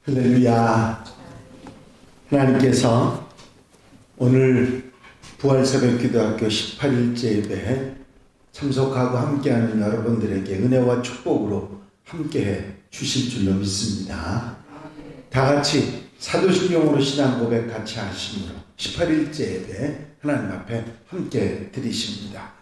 할렐루야. 하나님께서 오늘 부활새벽기도학교 18일째 예배에 참석하고 함께하는 여러분들에게 은혜와 축복으로 함께해 주실 줄로 믿습니다. 다 같이 사도신경으로 신앙 고백 같이 하심으로 18일째 예배 하나님 앞에 함께 드리십니다.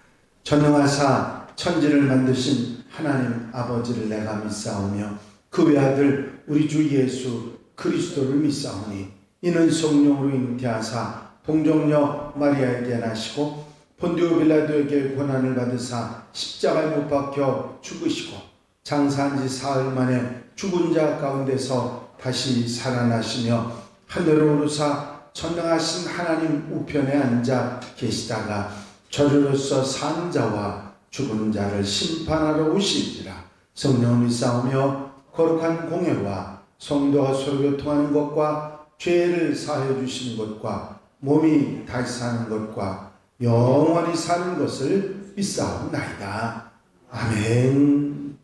전능하사 천지를 만드신 하나님 아버지를 내가 믿사오며 그 외아들 우리 주 예수 그리스도를 믿사오니 이는 성령으로 잉태하사 동정녀 마리아에게 나시고 본디오 빌라도에게 고난을 받으사 십자가에 못 박혀 죽으시고 장사한 지 사흘 만에 죽은 자 가운데서 다시 살아나시며 하늘로 오르사 전능하신 하나님 우편에 앉아 계시다가 저주로서 산 자와 죽은 자를 심판하러 오시리라. 성령을 믿사오며 거룩한 공예와 성도가 서로 교통하는 것과 죄를 사하여 주시는 것과 몸이 다시 사는 것과 영원히 사는 것을 믿사옵나이다. 아멘.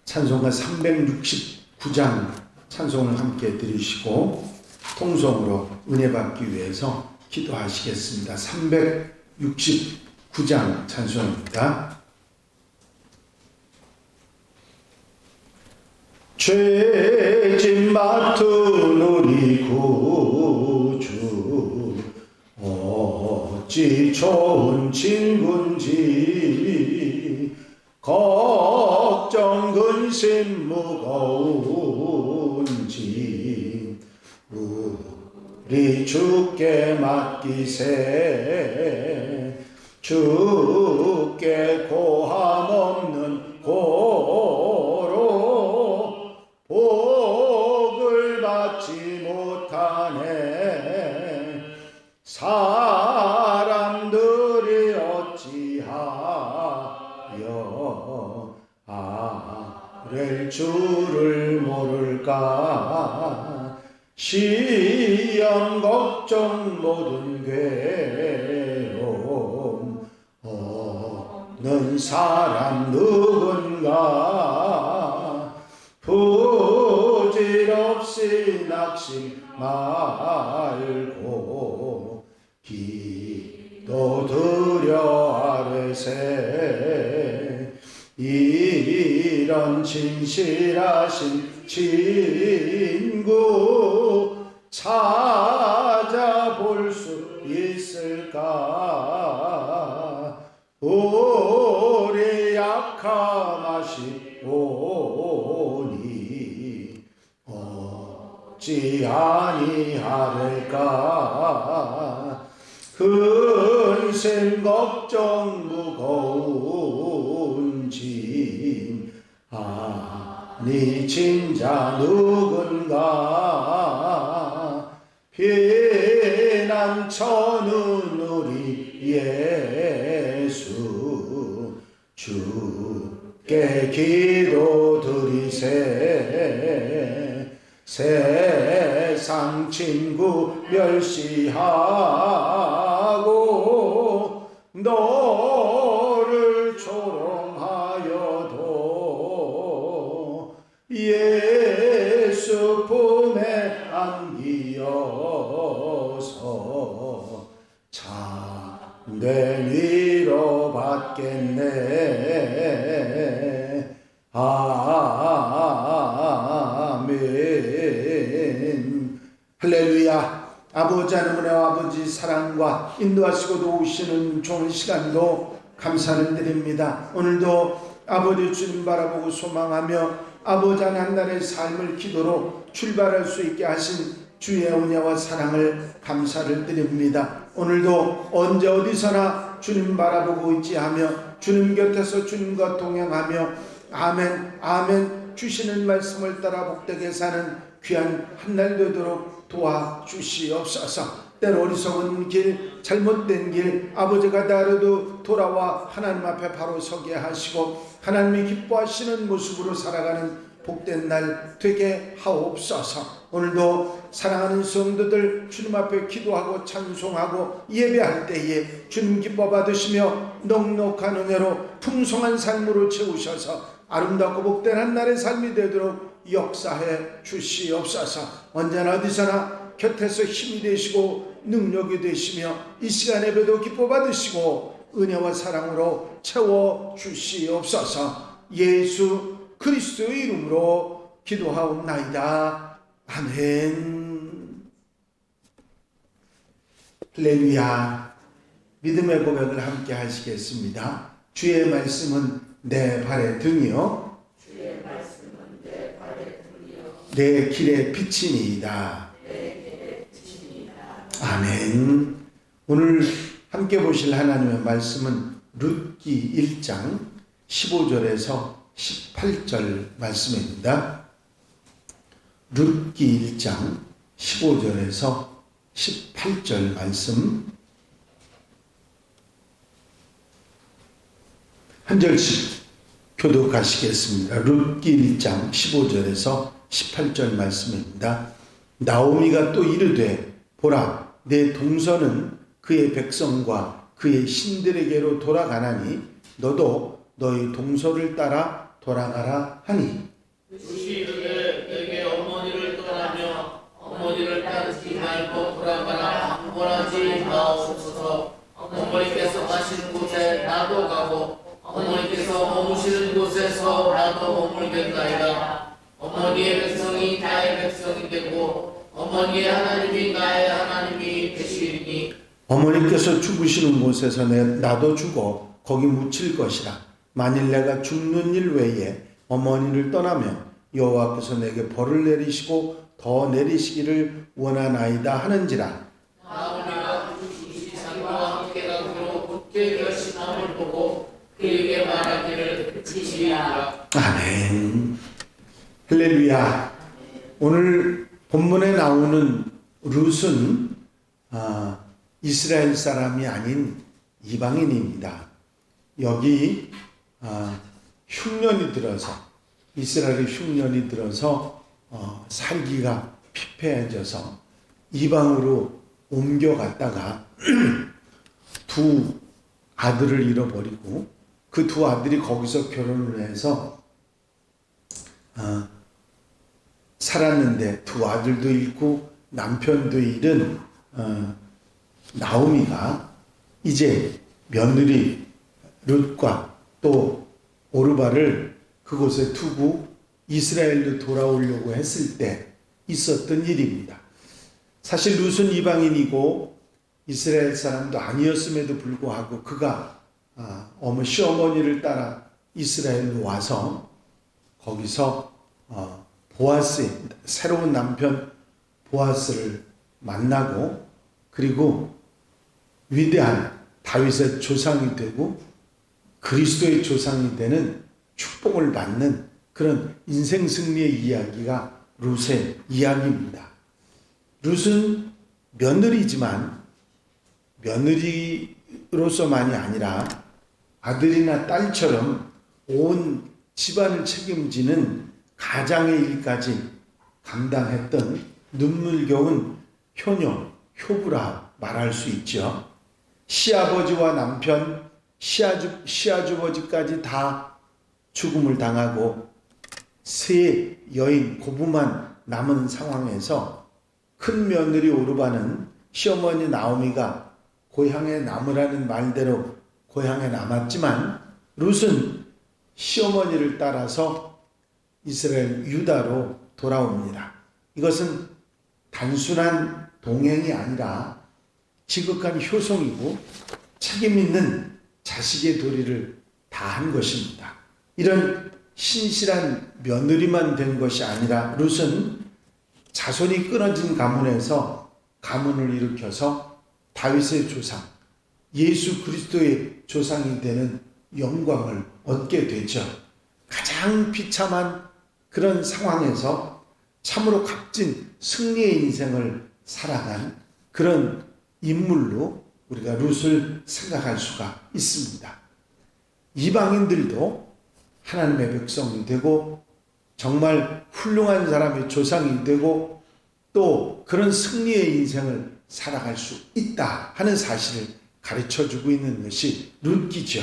찬송가 369장 찬송을 함께 들으시고 통성으로 은혜 받기 위해서 기도하시겠습니다. 369장 찬송입니다. 죄짐 맡은 우리 구주 어찌 좋은 친구인지 걱정 근심 무거운지 우리 주께 맡기세. 주께 고함 없는 고로 복을 받지 못하네. 사람들이 어찌하여 아랠 줄을 모를까. 시험 걱정 모든 괴로움 없는 사람 누군가. 부질없이 낙심 말고 기도드려 아뢰세. 이런 진실하신 친구 찾아볼 수 있을까. 우리 약함하시 오니 어찌 아니하릴까. 근심 걱정 무거운 짐 아니 진자 누군가. 피난처는 우리 예수 주께 기도드리세. 세상 친구 멸시하고 너를 조롱하여도 예수 품에 안기어서 참된 위로 받겠네. 아멘. 할렐루야. 아버지 하나님의 아버지 사랑과 인도하시고 도우시는 좋은 시간도 감사를 드립니다. 오늘도 아버지 주님 바라보고 소망하며 아버지 한 날의 삶을 기도로 출발할 수 있게 하신 주의 은혜와 사랑을 감사를 드립니다. 오늘도 언제 어디서나 주님 바라보고 있지하며 주님 곁에서 주님과 동행하며 아멘 아멘 주시는 말씀을 따라 복되게 사는 귀한 한 날 되도록 도와주시옵소서. 때로 어리석은 길 잘못된 길 아버지가 다르도 돌아와 하나님 앞에 바로 서게 하시고 하나님이 기뻐하시는 모습으로 살아가는 복된 날 되게 하옵소서. 오늘도 사랑하는 성도들 주님 앞에 기도하고 찬송하고 예배할 때에 주님 기뻐 받으시며 넉넉한 은혜로 풍성한 삶으로 채우셔서 아름답고 복된 한 날의 삶이 되도록 역사해 주시옵소서. 언제나 어디서나 곁에서 힘이 되시고 능력이 되시며 이 시간 예배도 기뻐 받으시고 은혜와 사랑으로 채워 주시옵소서. 예수 그리스도의 이름으로 기도하옵나이다. 아멘. 할렐루야. 믿음의 고백을 함께 하시겠습니다. 주의 말씀은 내 발의 등이요 내 길의 빛이니이다. 아멘. 오늘 함께 보실 하나님의 말씀은 룻기 1장 15절에서 18절 말씀입니다. 룻기 1장 15절에서 18절 말씀 한 절씩 교독하시겠습니다. 룻기 1장 15절에서 18절 말씀입니다. 나오미가 또 이르되 보라 내 동서는 그의 백성과 그의 신들에게로 돌아가나니 너도 너희 동서를 따라 돌아가라 하니 룻이 이르되 내게 어머니를 떠나며 어머니를 따르지 말고 돌아가라 항복하지 마옵소서. 어머니께서 가시는 곳에 나도 가고 어머니께서 머무시는 곳에서 나도 머물겠나이다. 어머니의 백성이 나의 백성이 되고 어머니의 하나님이 나의 하나님이 되시리니 어머니께서 죽으시는 곳에서 나도 죽어 거기 묻힐 것이라. 만일 내가 죽는 일 외에 어머니를 떠나면 여호와께서 내게 벌을 내리시고 더 내리시기를 원하나이다 하는지라. 나오미가 룻이 자기와 함께 가기로 굳게 결심함을 보고 그에게 말하기를 지시하라. 아멘. 할렐루야. 오늘 본문에 나오는 룻은 이스라엘 사람이 아닌 이방인입니다. 여기 흉년이 들어서 이스라엘의 흉년이 들어서 살기가 피폐해져서 이방으로 옮겨갔다가 두 아들을 잃어버리고 그 두 아들이 거기서 결혼을 해서 살았는데 두 아들도 잃고 남편도 잃은 나오미가 이제 며느리 룻과 또 오르바를 그곳에 두고 이스라엘로 돌아오려고 했을 때 있었던 일입니다. 사실 룻은 이방인이고 이스라엘 사람도 아니었음에도 불구하고 그가 시어머니를 따라 이스라엘로 와서 거기서 보아스의 새로운 남편 보아스를 만나고 그리고 위대한 다윗의 조상이 되고 그리스도의 조상이 되는 축복을 받는 그런 인생 승리의 이야기가 룻의 이야기입니다. 룻은 며느리지만 며느리로서만이 아니라 아들이나 딸처럼 온 집안을 책임지는 가장의 일까지 감당했던 눈물겨운 효녀, 효부라 말할 수 있죠. 시아버지와 남편, 시아주버지까지 다 죽음을 당하고 세 여인 고부만 남은 상황에서 큰 며느리 오르바는 시어머니 나오미가 고향에 남으라는 말대로 고향에 남았지만 룻은 시어머니를 따라서 이스라엘 유다로 돌아옵니다. 이것은 단순한 동행이 아니라 지극한 효성이고 책임 있는 자식의 도리를 다한 것입니다. 이런 신실한 며느리만 된 것이 아니라 룻은 자손이 끊어진 가문에서 가문을 일으켜서 다윗의 조상, 예수 그리스도의 조상이 되는 영광을 얻게 되죠. 가장 비참한 그런 상황에서 참으로 값진 승리의 인생을 살아간 그런 인물로 우리가 룻을 생각할 수가 있습니다. 이방인들도 하나님의 백성이 되고 정말 훌륭한 사람의 조상이 되고 또 그런 승리의 인생을 살아갈 수 있다 하는 사실을 가르쳐주고 있는 것이 룻기죠.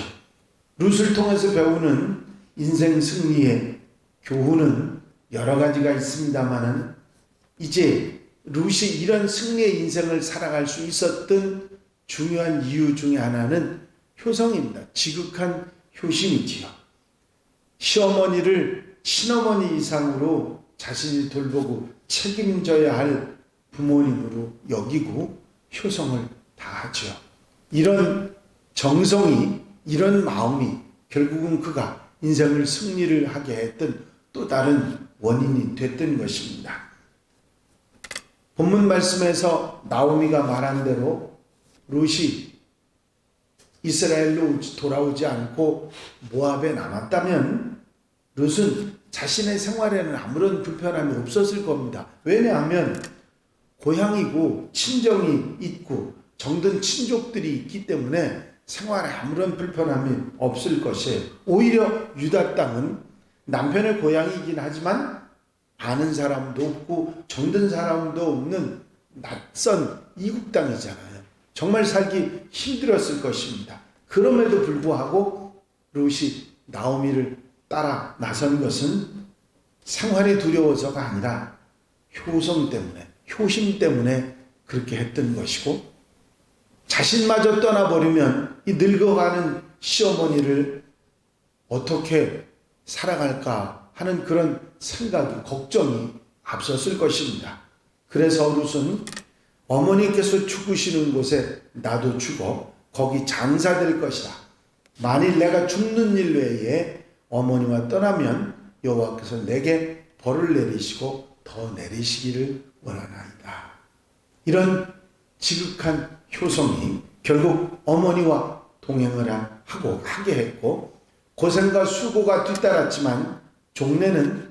룻을 통해서 배우는 인생 승리의 교훈은 여러 가지가 있습니다만은 이제 룻이 이런 승리의 인생을 살아갈 수 있었던 중요한 이유 중에 하나는 효성입니다. 지극한 효심이지요. 시어머니를 친어머니 이상으로 자신이 돌보고 책임져야 할 부모님으로 여기고 효성을 다하죠. 이런 정성이, 이런 마음이 결국은 그가 인생을 승리를 하게 했던 또 다른 원인이 됐던 것입니다. 본문 말씀에서 나오미가 말한 대로 룻이 이스라엘로 돌아오지 않고 모압에 남았다면 룻은 자신의 생활에는 아무런 불편함이 없었을 겁니다. 왜냐하면 고향이고 친정이 있고 정든 친족들이 있기 때문에 생활에 아무런 불편함이 없을 것이에요. 오히려 유다 땅은 남편의 고향이긴 하지만 아는 사람도 없고 정든 사람도 없는 낯선 이국 땅이잖아요. 정말 살기 힘들었을 것입니다. 그럼에도 불구하고 룻이 나오미를 따라 나선 것은 생활이 두려워서가 아니라 효성 때문에, 효심 때문에 그렇게 했던 것이고, 자신마저 떠나버리면 이 늙어가는 시어머니를 어떻게 살아갈까 하는 그런 생각이, 걱정이 앞섰을 것입니다. 그래서 룻은 어머니께서 죽으시는 곳에 나도 죽어 거기 장사될 것이다. 만일 내가 죽는 일 외에 어머니와 떠나면 여호와께서 내게 벌을 내리시고 더 내리시기를 원하나이다. 이런 지극한 효성이 결국 어머니와 동행을 하게 했고, 고생과 수고가 뒤따랐지만 종래는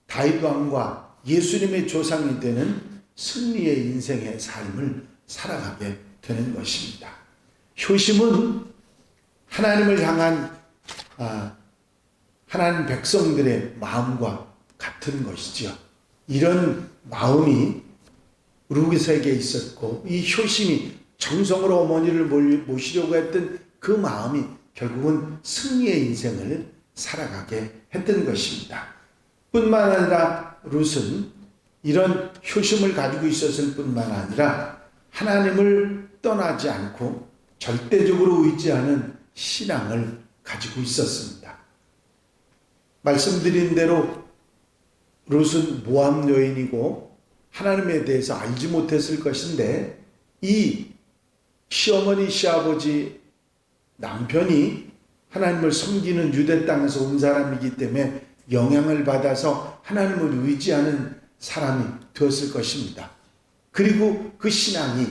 다윗 왕과 예수님의 조상이 되는 승리의 인생의 삶을 살아가게 되는 것입니다. 효심은 하나님을 향한 하나님 백성들의 마음과 같은 것이죠. 이런 마음이 룻에게 있었고, 이 효심이 정성으로 어머니를 모시려고 했던 그 마음이 결국은 승리의 인생을 살아가게 했던 것입니다. 뿐만 아니라 룻은 이런 효심을 가지고 있었을 뿐만 아니라 하나님을 떠나지 않고 절대적으로 의지하는 신앙을 가지고 있었습니다. 말씀드린 대로 룻은 모압 여인이고 하나님에 대해서 알지 못했을 것인데, 이 시어머니 시아버지 남편이 하나님을 섬기는 유대 땅에서 온 사람이기 때문에 영향을 받아서 하나님을 의지하는 사람이 되었을 것입니다. 그리고 그 신앙이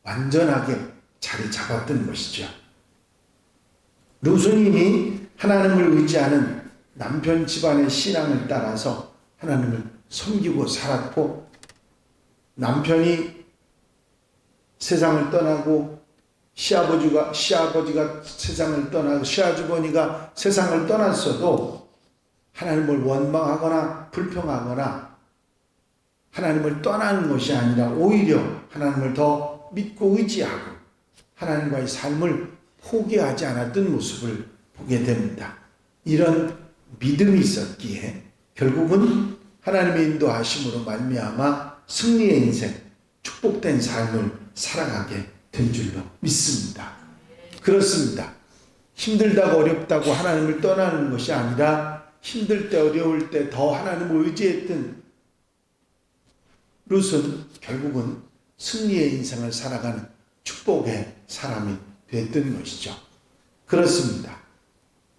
완전하게 자리 잡았던 것이죠. 룻은 이미 하나님을 의지하는 남편 집안의 신앙을 따라서 하나님을 섬기고 살았고, 남편이 세상을 떠나고 시아버지가 세상을 떠나고 시아주버니가 세상을 떠났어도 하나님을 원망하거나 불평하거나 하나님을 떠나는 것이 아니라 오히려 하나님을 더 믿고 의지하고 하나님과의 삶을 포기하지 않았던 모습을 보게 됩니다. 이런 믿음이 있었기에 결국은 하나님의 인도하심으로 말미암아 승리의 인생, 축복된 삶을 살아가게 된 줄로 믿습니다. 그렇습니다. 힘들다고 어렵다고 하나님을 떠나는 것이 아니라 힘들 때 어려울 때 더 하나님을 의지했던 룻은 결국은 승리의 인생을 살아가는 축복의 사람이 됐던 것이죠. 그렇습니다.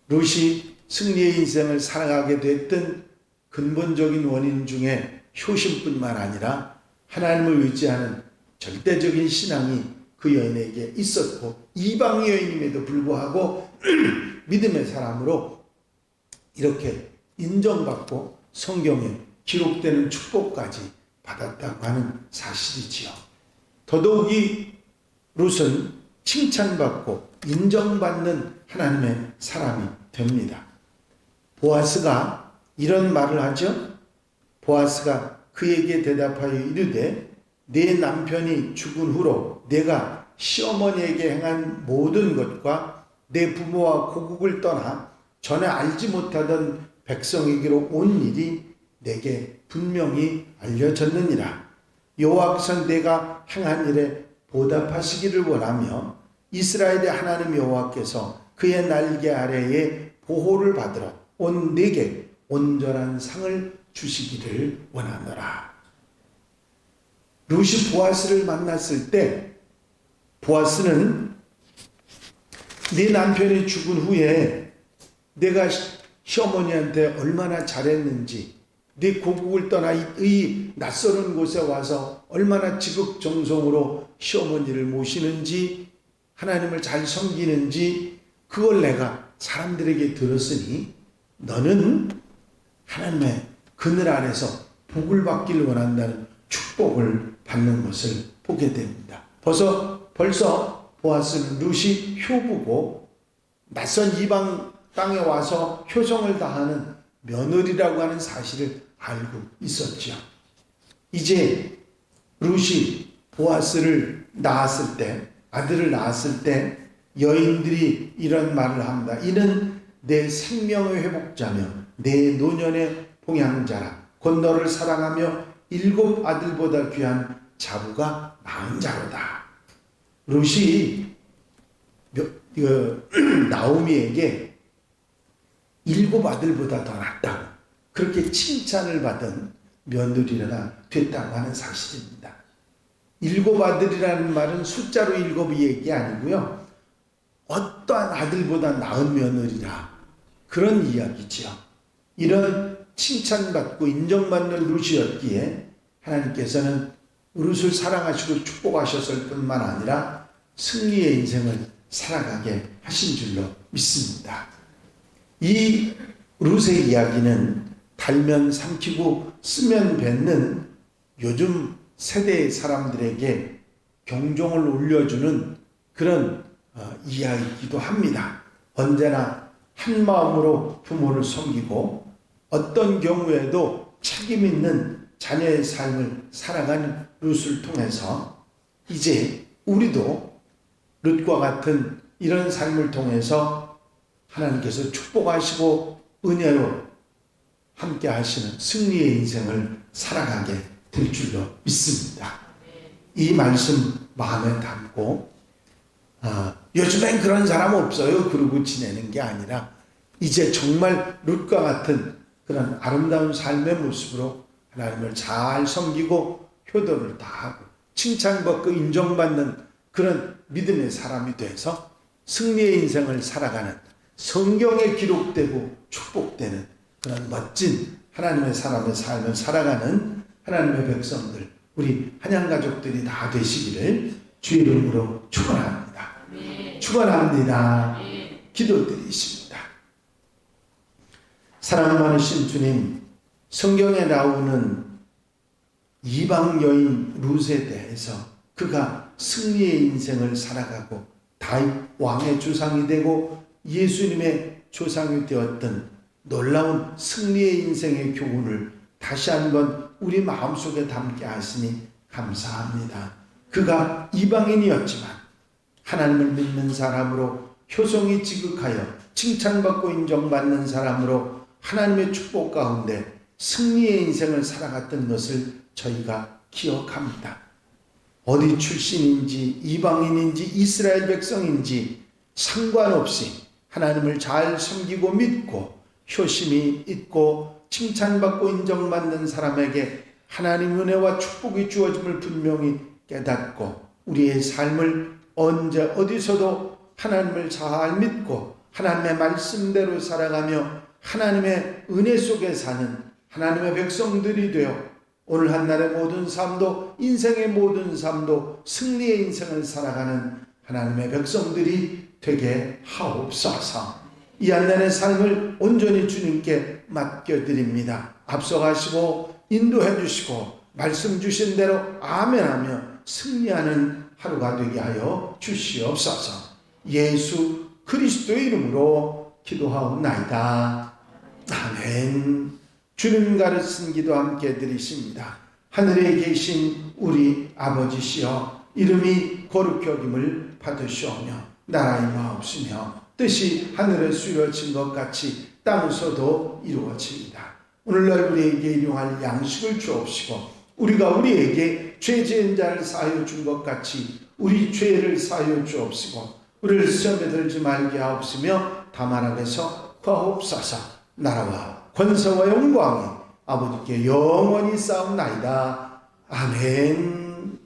룻이 승리의 인생을 살아가게 됐던 근본적인 원인 중에 효심뿐만 아니라 하나님을 의지하는 절대적인 신앙이 그 여인에게 있었고, 이방 여인임에도 불구하고 믿음의 사람으로 이렇게 인정받고 성경에 기록되는 축복까지 받았다고 하는 사실이지요. 더더욱이 룻은 칭찬받고 인정받는 하나님의 사람이 됩니다. 보아스가 이런 말을 하죠. 보아스가 그에게 대답하여 이르되 내 남편이 죽은 후로 내가 시어머니에게 행한 모든 것과 내 부모와 고국을 떠나 전에 알지 못하던 백성에게로 온 일이 내게 분명히 알려졌느니라. 여호와께서 내가 행한 일에 보답하시기를 원하며 이스라엘의 하나님 여호와께서 그의 날개 아래에 보호를 받으러 온 내게 온전한 상을 주시기를 원하노라. 룻이 보아스를 만났을 때 보아스는 네 남편이 죽은 후에 내가 시어머니한테 얼마나 잘했는지, 네 고국을 떠나 이 낯설은 곳에 와서 얼마나 지극정성으로 시어머니를 모시는지, 하나님을 잘 섬기는지, 그걸 내가 사람들에게 들었으니 너는 하나님의 그늘 안에서 복을 받기를 원한다는 축복을 받는 것을 보게 됩니다. 벌써 보아스는 룻이 효부고 낯선 이방 땅에 와서 효성을 다하는 며느리라고 하는 사실을 알고 있었죠. 이제 룻이 보아스를 낳았을 때, 아들을 낳았을 때 여인들이 이런 말을 합니다. 이는 내 생명의 회복자며 내 노년의 봉양자라. 곧 너를 사랑하며 7 아들보다 귀한 자부가 낳은 자로다. 룻이 나오미에게 7 아들보다 더 낫다고 그렇게 칭찬을 받은 며느리가 됐다고 하는 사실입니다. 7 아들이라는 말은 숫자로 7이 얘기 아니고요. 어떠한 아들보다 나은 며느리라, 그런 이야기죠. 이런 칭찬받고 인정받는 룻이었기에 하나님께서는 룻을 사랑하시고 축복하셨을 뿐만 아니라 승리의 인생을 살아가게 하신 줄로 믿습니다. 이 룻의 이야기는 달면 삼키고 쓰면 뱉는 요즘 세대의 사람들에게 경종을 울려주는 그런 이야기이기도 합니다. 언제나 한 마음으로 부모를 섬기고 어떤 경우에도 책임 있는 자녀의 삶을 살아가는 룻을 통해서 이제 우리도 룻과 같은 이런 삶을 통해서 하나님께서 축복하시고 은혜로 함께 하시는 승리의 인생을 살아가게 될 줄로 믿습니다. 이 말씀 마음에 담고 요즘엔 그런 사람 없어요 그러고 지내는 게 아니라 이제 정말 룻과 같은 그런 아름다운 삶의 모습으로 하나님을 잘 섬기고 효도를 다하고 칭찬받고 인정받는 그런 믿음의 사람이 돼서 승리의 인생을 살아가는, 성경에 기록되고 축복되는 그런 멋진 하나님의 사람의 삶을 살아가는 하나님의 백성들, 우리 한양가족들이 다 되시기를 주의 이름으로 축원합니다. 축원합니다. 기도드리십니다. 사랑 많으신 주님, 성경에 나오는 이방 여인 룻에 대해서 그가 승리의 인생을 살아가고 다윗 왕의 조상이 되고 예수님의 조상이 되었던 놀라운 승리의 인생의 교훈을 다시 한번 우리 마음속에 담게 하시니 감사합니다. 그가 이방인이었지만 하나님을 믿는 사람으로 효성이 지극하여 칭찬받고 인정받는 사람으로 하나님의 축복 가운데 승리의 인생을 살아갔던 것을 저희가 기억합니다. 어디 출신인지 이방인인지 이스라엘 백성인지 상관없이 하나님을 잘 섬기고 믿고 효심이 있고 칭찬받고 인정받는 사람에게 하나님 은혜와 축복이 주어짐을 분명히 깨닫고 우리의 삶을 언제 어디서도 하나님을 잘 믿고 하나님의 말씀대로 살아가며 하나님의 은혜 속에 사는 하나님의 백성들이 되어 오늘 한날의 모든 삶도 인생의 모든 삶도 승리의 인생을 살아가는 하나님의 백성들이 되게 하옵소서. 이 한날의 삶을 온전히 주님께 맡겨드립니다. 앞서가시고 인도해 주시고 말씀 주신 대로 아멘하며 승리하는 하루가 되게 하여 주시옵소서. 예수 그리스도의 이름으로 기도하옵나이다. 아멘. 주님 가르친 기도 함께 드리십니다. 하늘에 계신 우리 아버지시여, 이름이 거룩히 여김을 받으시오며 나라의 마옵시며 뜻이 하늘에 이루어진 것 같이 땅에서도 이루어집니다. 오늘날 우리에게 일용할 양식을 주옵시고 우리가 우리에게 죄 지은 자를 사하여 준 것 같이 우리 죄를 사하여 주옵시고 우리를 시험에 들지 말게 하옵시며 다만 악에서 구하옵소서. 나라와 권세와 영광이 아버지께 영원히 싸움나이다. 아멘.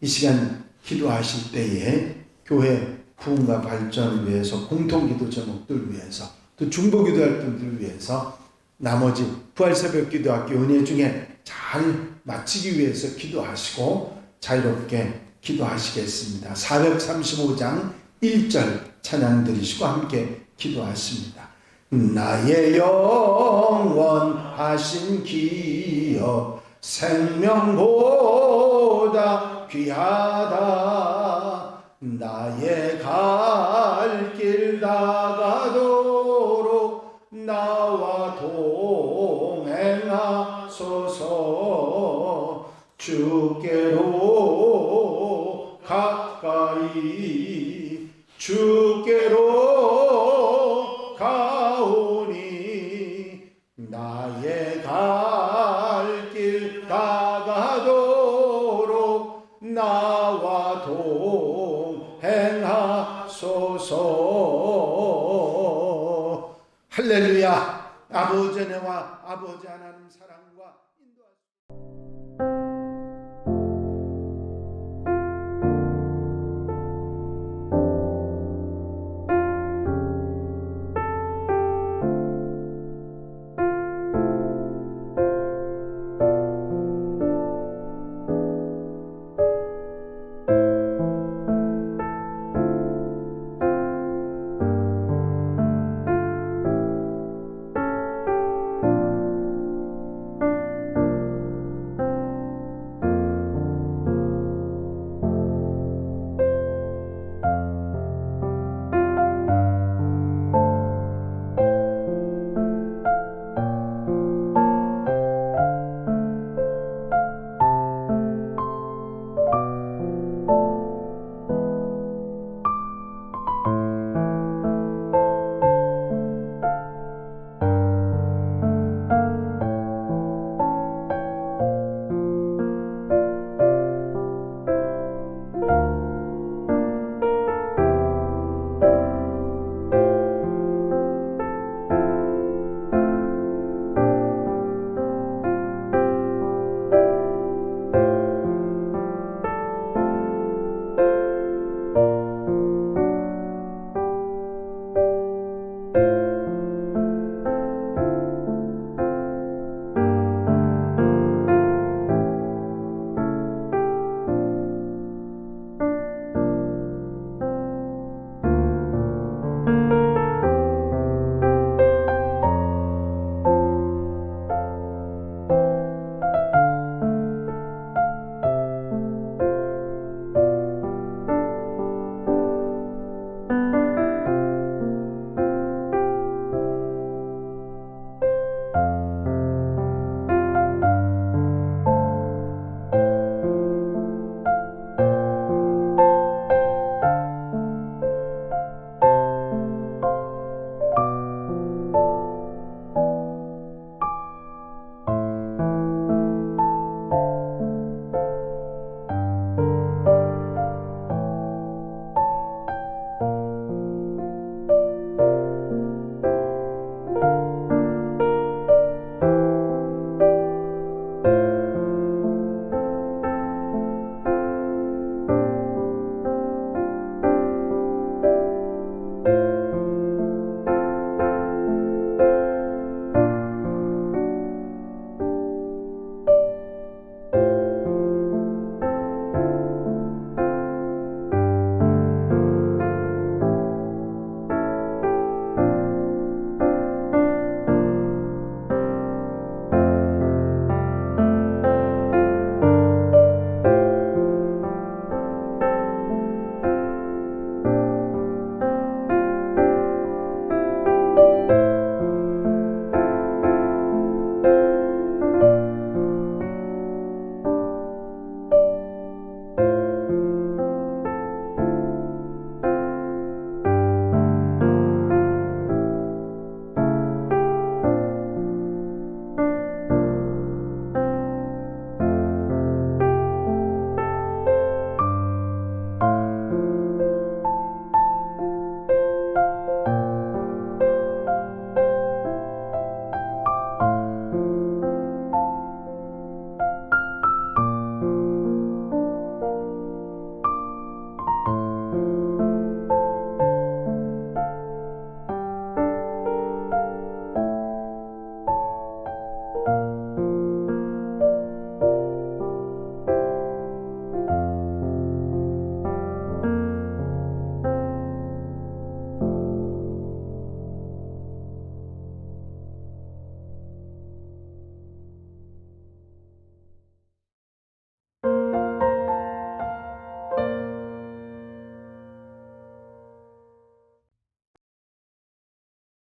이 시간 기도하실 때에 교회 부흥과 발전을 위해서 공통기도 제목들 위해서 또 중보기도 활동들을 위해서 나머지 부활새벽 기도학교 은혜 중에 잘 마치기 위해서 기도하시고 자유롭게 기도하시겠습니다. 435장 1절 찬양 드리시고 함께 기도하십니다. 나의 영원하신 기업 생명보다 귀하다. 나의 갈 길 다가도록 나와 동행하소서. 주께로 가까이 주께로 가오니 나의 갈 길 다가도록 나와 동행하소서. 할렐루야. 아버지 은혜와 아버지 하나님 사랑